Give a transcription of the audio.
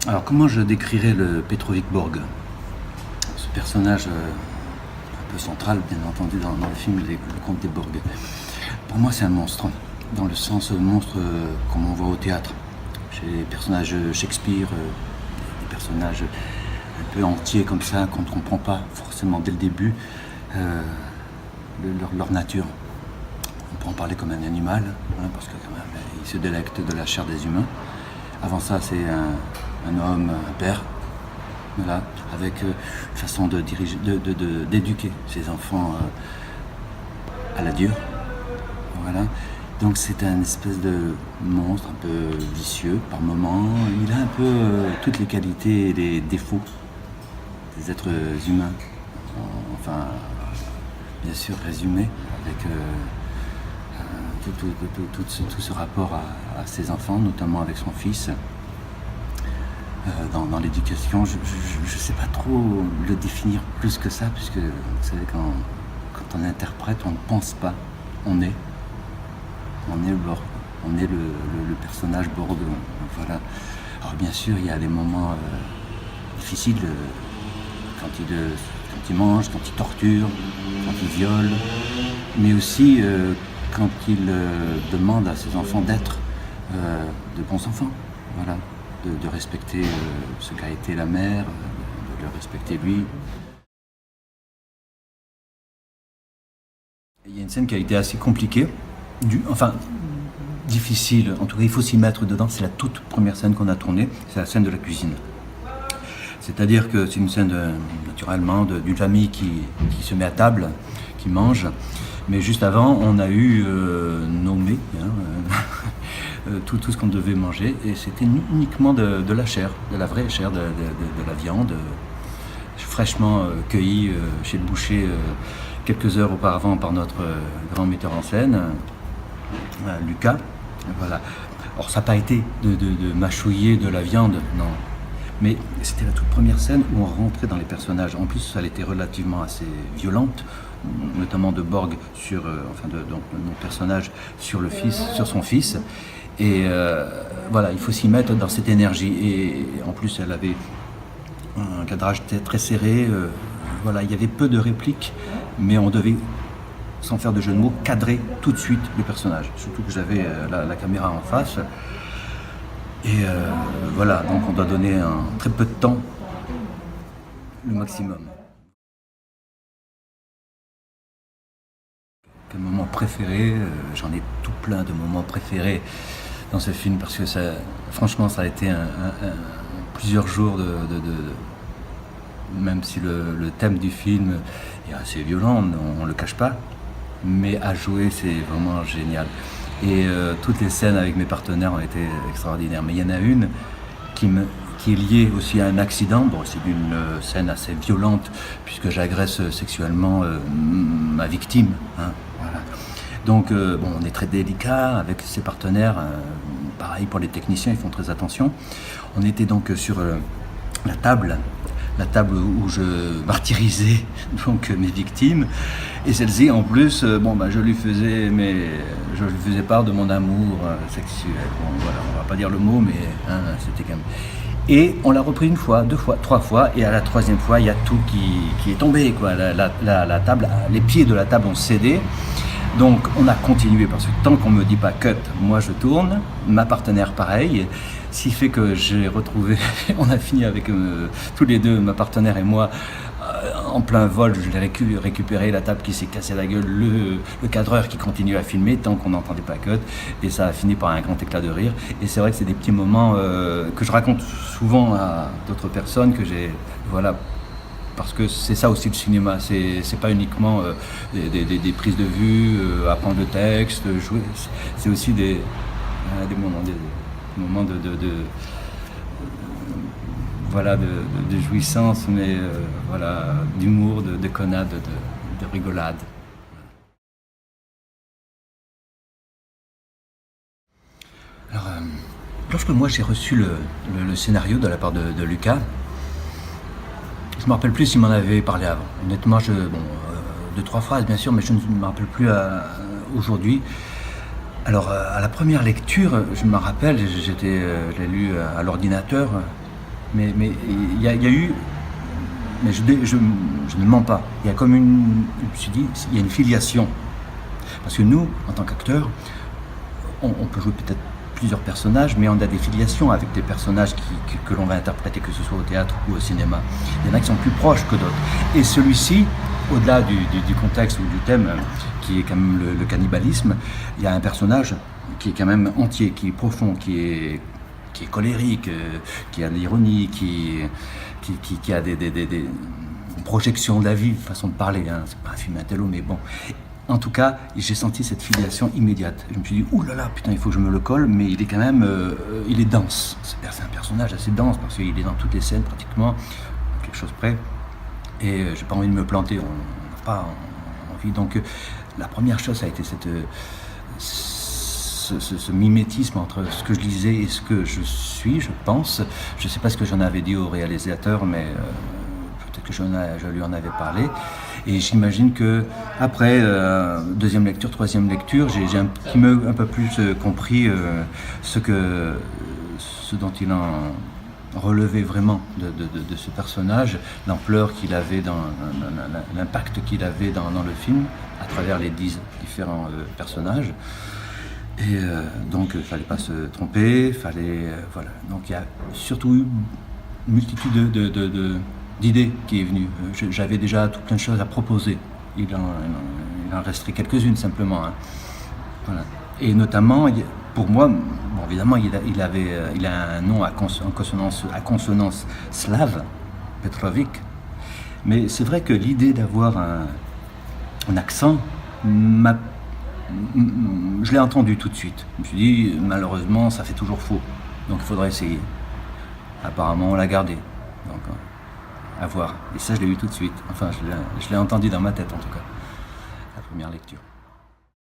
Alors, comment je décrirais le Petrovic Borg? Ce personnage un peu central, bien entendu, dans le film Le Comte des Borg. Pour moi, c'est un monstre, dans le sens monstre comme on voit au théâtre. Chez les personnages Shakespeare, des personnages un peu entiers comme ça, qu'on ne comprend pas forcément dès le début leur nature. On peut en parler comme un animal, hein, parce que quand même, il se délecte de la chair des humains. Avant ça, c'est un homme, un père, voilà, avec une façon d'éduquer ses enfants à la dure. Voilà. Donc c'est un espèce de monstre un peu vicieux par moments. Il a un peu toutes les qualités et les défauts des êtres humains. Enfin, bien sûr résumé avec tout ce rapport à ses enfants, notamment avec son fils. Dans l'éducation, je ne sais pas trop le définir plus que ça, puisque vous savez, quand on interprète, on ne pense pas, on est le personnage Borg, voilà. Alors bien sûr, il y a des moments difficiles quand il mange, quand il torture, quand il viole, mais aussi quand il demande à ses enfants d'être de bons enfants, voilà, de respecter ce qu'a été la mère, de le respecter lui. Il y a une scène qui a été assez compliquée, difficile, en tout cas il faut s'y mettre dedans, c'est la toute première scène qu'on a tournée, c'est la scène de la cuisine. C'est-à-dire que c'est une scène naturellement d'une famille qui se met à table, qui mange, mais juste avant on a eu nommé tout ce qu'on devait manger, et c'était uniquement de la chair, de la vraie chair, de la viande, fraîchement cueillie chez le boucher quelques heures auparavant par notre grand metteur en scène, Lucas. Voilà. Alors ça n'a pas été de mâchouiller de la viande, non. Mais c'était la toute première scène où on rentrait dans les personnages. En plus, elle était relativement assez violente, notamment de Borg donc mon personnage sur son fils. Et voilà, il faut s'y mettre dans cette énergie. Et en plus, elle avait un cadrage très serré. Voilà, il y avait peu de répliques, mais on devait, sans faire de jeu de mots, cadrer tout de suite le personnage. Surtout que j'avais la caméra en face. Et voilà, donc on doit donner en très peu de temps le maximum. Quel moment préféré? J'en ai tout plein de moments préférés dans ce film, parce que franchement ça a été plusieurs jours même si le thème du film est assez violent, on ne le cache pas, mais à jouer c'est vraiment génial. Et toutes les scènes avec mes partenaires ont été extraordinaires. Mais il y en a une qui est liée aussi à un accident. Bon, c'est une scène assez violente, puisque j'agresse sexuellement ma victime. Hein, voilà. Donc, on est très délicat avec ses partenaires. Pareil pour les techniciens, ils font très attention. On était donc sur la table où je martyrisais donc mes victimes, et celle-ci en plus je lui faisais part de mon amour sexuel. Bon, voilà, on va pas dire le mot, mais c'était quand même. Et on l'a repris une fois, deux fois, trois fois, et à la troisième fois il y a tout qui est tombé, quoi. La table, les pieds de la table ont cédé. Donc on a continué, parce que tant qu'on me dit pas cut, moi je tourne, ma partenaire pareil. Ce qui fait que j'ai retrouvé, on a fini avec tous les deux, ma partenaire et moi, en plein vol. Je l'ai récupéré, la table qui s'est cassée la gueule, le cadreur qui continue à filmer tant qu'on n'entendait pas cut, et ça a fini par un grand éclat de rire. Et c'est vrai que c'est des petits moments que je raconte souvent à d'autres personnes, que j'ai, voilà, parce que c'est ça aussi le cinéma, c'est pas uniquement des prises de vue, apprendre le texte, jouer, c'est aussi des moments de jouissance, mais voilà, d'humour, de connade, de rigolade. Alors, lorsque moi j'ai reçu le scénario de la part de Lucas, je ne me rappelle plus s'il m'en avait parlé avant. Honnêtement, deux, trois phrases bien sûr, mais je ne me rappelle plus aujourd'hui. Alors, à la première lecture, je me rappelle, je l'ai lu à l'ordinateur, Mais il y a eu, mais je ne mens pas, il y a comme une, je me suis dit, il y a une filiation. Parce que nous, en tant qu'acteurs, on peut jouer peut-être plusieurs personnages, mais on a des filiations avec des personnages que l'on va interpréter, que ce soit au théâtre ou au cinéma. Il y en a qui sont plus proches que d'autres. Et celui-ci, au-delà du contexte ou du thème, qui est quand même le cannibalisme, il y a un personnage qui est quand même entier, qui est profond, qui est colérique, qui a de l'ironie, qui a des projections de la vie, façon de parler. Hein. C'est pas un film intello, mais bon. En tout cas, j'ai senti cette filiation immédiate. Je me suis dit, ouh là là, putain, il faut que je me le colle, mais il est quand même, il est dense. C'est un personnage assez dense parce qu'il est dans toutes les scènes pratiquement, quelque chose près. Et j'ai pas envie de me planter, on n'a pas envie. Donc, la première chose, ça a été ce mimétisme entre ce que je lisais et ce que je suis, je pense. Je ne sais pas ce que j'en avais dit au réalisateur, mais peut-être que je lui en avais parlé. Et j'imagine que après deuxième lecture, troisième lecture, j'ai un peu plus compris ce dont il en relevait vraiment de ce personnage, l'ampleur qu'il avait, l'impact qu'il avait dans le film, à travers les 10 différents personnages. Et donc, il ne fallait pas se tromper, voilà. Donc, il y a surtout eu une multitude d'idées qui est venue. J'avais déjà tout plein de choses à proposer. Il en resterait quelques-unes, simplement. Hein. Voilà. Et notamment, pour moi, bon, évidemment, il a un nom à consonance slave, Petrovic. Mais c'est vrai que l'idée d'avoir un accent je l'ai entendu tout de suite. Je me suis dit, malheureusement, ça fait toujours faux. Donc il faudrait essayer. Apparemment, on l'a gardé. Donc, à voir. Et ça, je l'ai eu tout de suite. Enfin, je l'ai entendu dans ma tête, en tout cas. La première lecture.